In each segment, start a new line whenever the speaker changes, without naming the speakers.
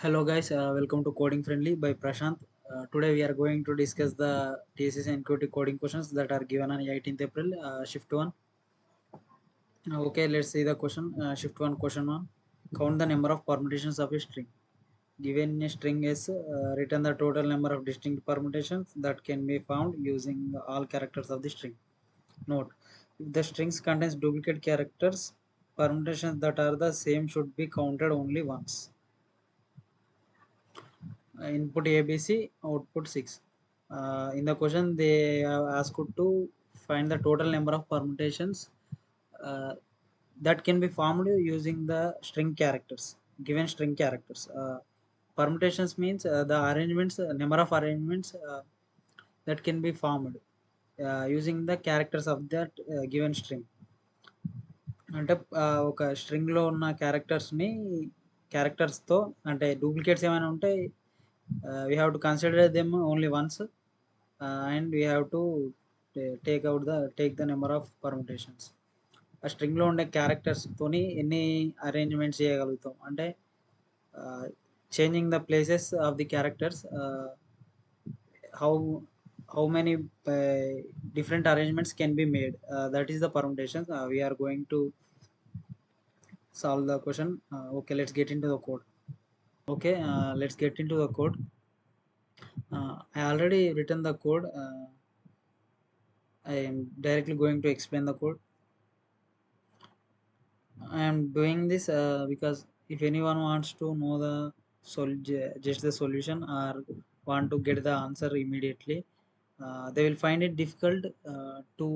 Hello guys, welcome to Coding Friendly by Prashanth. Today we are going to discuss the TCS NQT coding questions that are given on 18th April, shift 1. Okay, let's see the question. Shift 1, question 1. Count the number of permutations of a string. Given a string is written the total number of distinct permutations that can be found using all characters of the string. Note, if the strings contains duplicate characters, permutations that are the same should be counted only once. Input ABC, output 6. In the question, they have asked to find the total number of permutations uh, that can be formed using the string characters, given string characters. Permutations means the arrangements, number of arrangements that can be formed using the characters of that given string. అంటే ఒక స్ట్రింగ్లో ఉన్న క్యారెక్టర్స్తో అంటే duplicates ఏమైనా ఉంటే we have to consider them only once, and we have to take the number of permutations. ఆ స్ట్రింగ్లో ఉండే క్యారెక్టర్స్తోని ఎన్ని arrangements చేయగలుగుతాం అంటే changing the places of the characters, how how many different arrangements can be made, that is the permutations. We are going to solve the question. Okay, let's get into the code. Okay, let's get into the code. I already written the code. I am directly going to explain the code. I am doing this because if anyone wants to know the just the solution or want to get the answer immediately, they will find it difficult to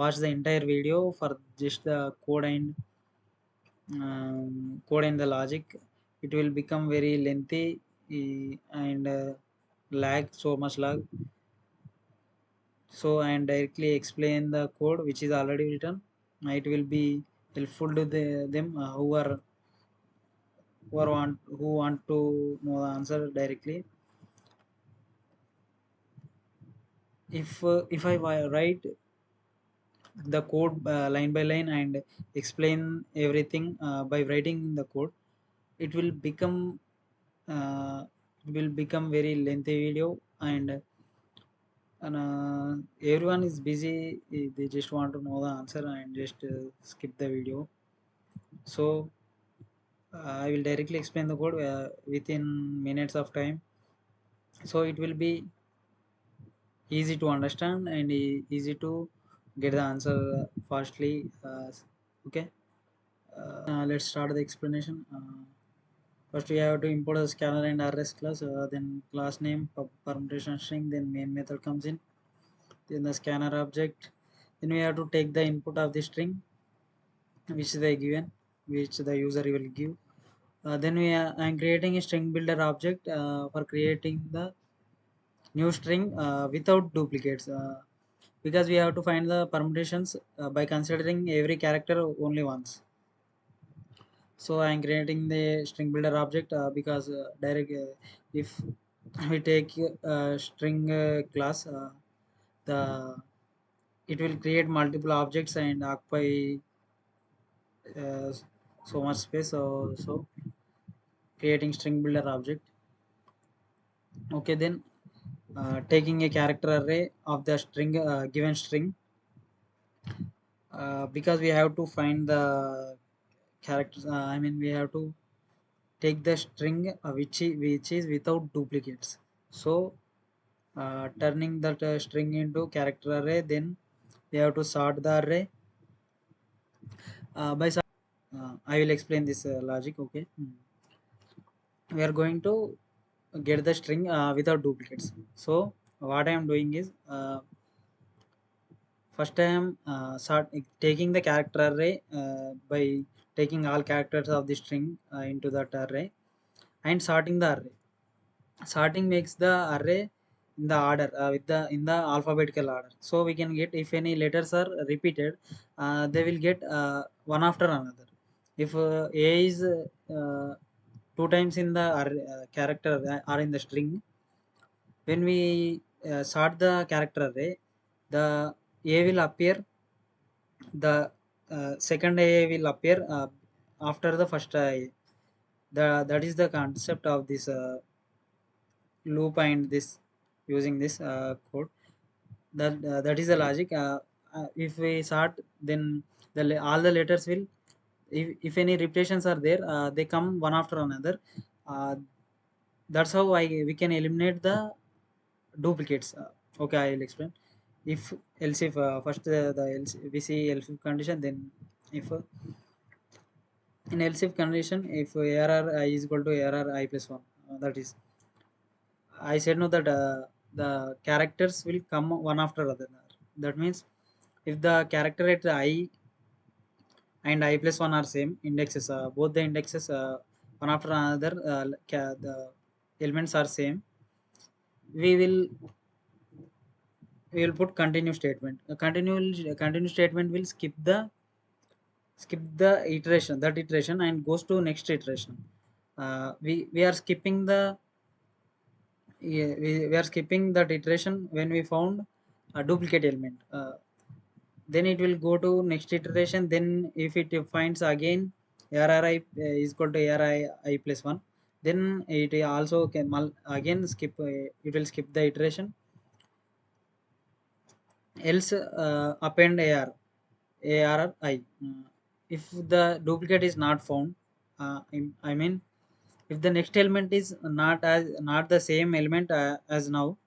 watch the entire video for just the code and the logic. It will become very lengthy, and lag, so much lag. So I am directly explain the code which is already written. It will be helpful to them who want to know the answer directly. If I write the code line by line and explain everything by writing the code, it will become uh, very lengthy video, and everyone is busy. They just want to know the answer and just skip the video. So I will directly explain the code within minutes of time, so it will be easy to understand and easy to get the answer fastly. Okay, let's start the explanation. First we have to import the scanner and rs class, then class name, permutation string, then main method comes in, then the scanner object, then we have to take the input of the string which they given, which the user will give. Then I'm creating a string builder object for creating the new string without duplicates, because we have to find the permutations by considering every character only once. So I'm creating the string builder object because direct if we take string class, the it will create multiple objects and occupy uh, so much space. So creating string builder object. Okay, then taking a character array of the string, given string, because we have to find the characters. I mean, we have to take the string which is without duplicates. So turning that string into character array, then we have to sort the array by I will explain this logic. Okay. We are going to get the string without duplicates. So what I am doing is, first I am taking the character array by taking all characters of the string into that array and sorting the array. Sorting makes the array in the order, with the in the alphabetical order, so we can get if any letters are repeated, they will get one after another. If a is two times in the character or in the string, when we sort the character array, the a will appear, the second a will appear after the first a. That is the concept of this loop and this using this code. That is the logic. If we sort, then all the letters will, if any repetitions are there, they come one after another. uh, that's how we can eliminate the duplicates. Okay, I will explain. If else if first the else we see else if condition, then if in else if condition, if arr I is equal to arr I plus 1, that is, I said no, that the characters will come one after other. That means if the character at I and I plus 1 are same indexes, both the indexes one after another, the elements are same, we will put continue statement. A continue statement will skip the iteration, that iteration, and goes to next iteration. We are skipping the, yeah, we are skipping that iteration when we found a duplicate element. Then it will go to next iteration. Then if it finds again rri is equal to rri I plus 1, then it also can again skip, it will skip the iteration. Else append ar I. If the duplicate is not found, I mean, if the next element is not the same element as now,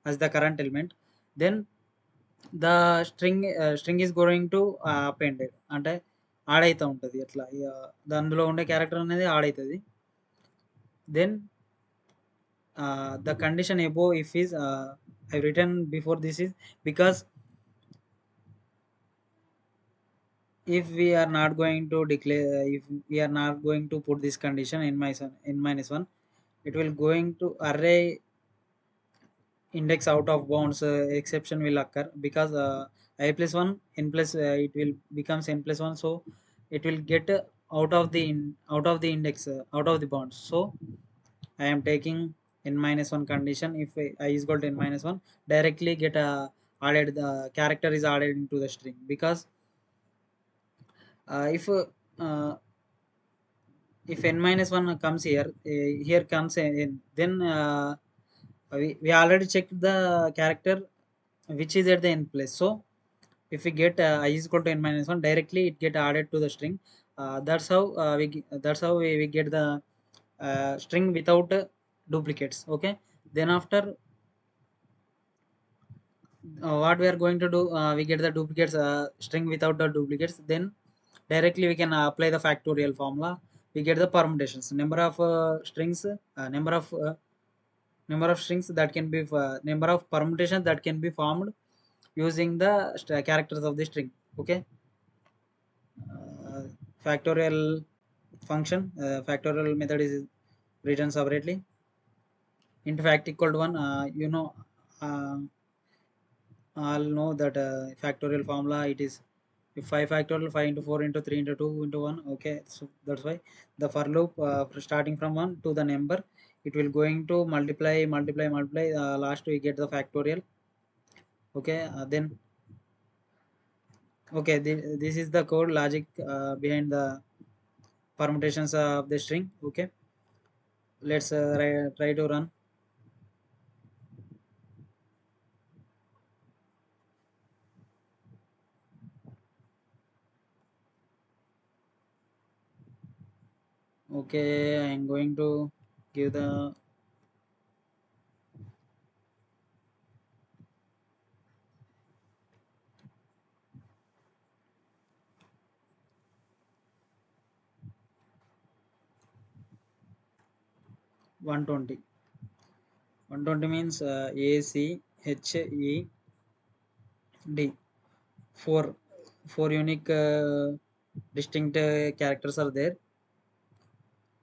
as the current element, then the string is going to append, అంటే add అవుతూ ఉంటుంది అట్లా. అందులో ఉండే character అనేది add అవుతుంది. Then the condition above if is I've written before this is because if we are not going to declare, if we are not going to put this condition in minus 1, it will going to array index out of bounds, exception will occur because I plus 1 n plus, it will becomes n plus 1, so it will get out of the index, out of the bounds. So I am taking n minus 1 condition. If I is equal to n minus 1, directly get added, the character is added into the string, because if n minus 1 comes here, here comes in, then we already checked the character which is at the end place. So if we get I is equal to n minus 1, directly it get added to the string. That's how that's how we get the string without duplicates. Okay, then after what we are going to do, we get the duplicates, string without the duplicates, then directly we can apply the factorial formula. We get the permutations, number of strings, number of strings that can be number of permutations that can be formed using the characters of the string. Okay, uh, factorial function, factorial method is written separately. Int fact equal to 1, uh, all know that factorial formula, it is if 5 factorial, 5 into 4 into 3 into 2 into 1. Okay, so that's why the for loop, starting from 1 to the number, it will going to multiply, last we get the factorial. Okay, then okay, this is the code logic behind the permutations of the string. Okay, let's try to run. Okay, I'm going to give the 120. 120 means A C H E D. Four unique distinct characters are there.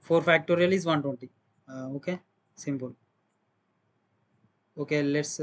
4 factorial is 120. Okay, simple. Okay, let's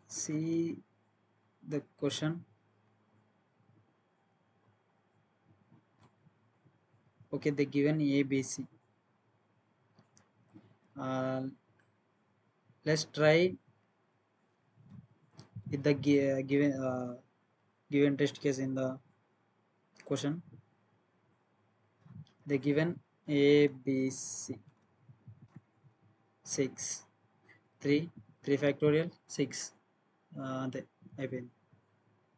see the question. Okay, they given A B C. Uh, let's try with the given test case in the question. the given a b c 6 3 3 factorial 6 అంతే అయిపోయింది.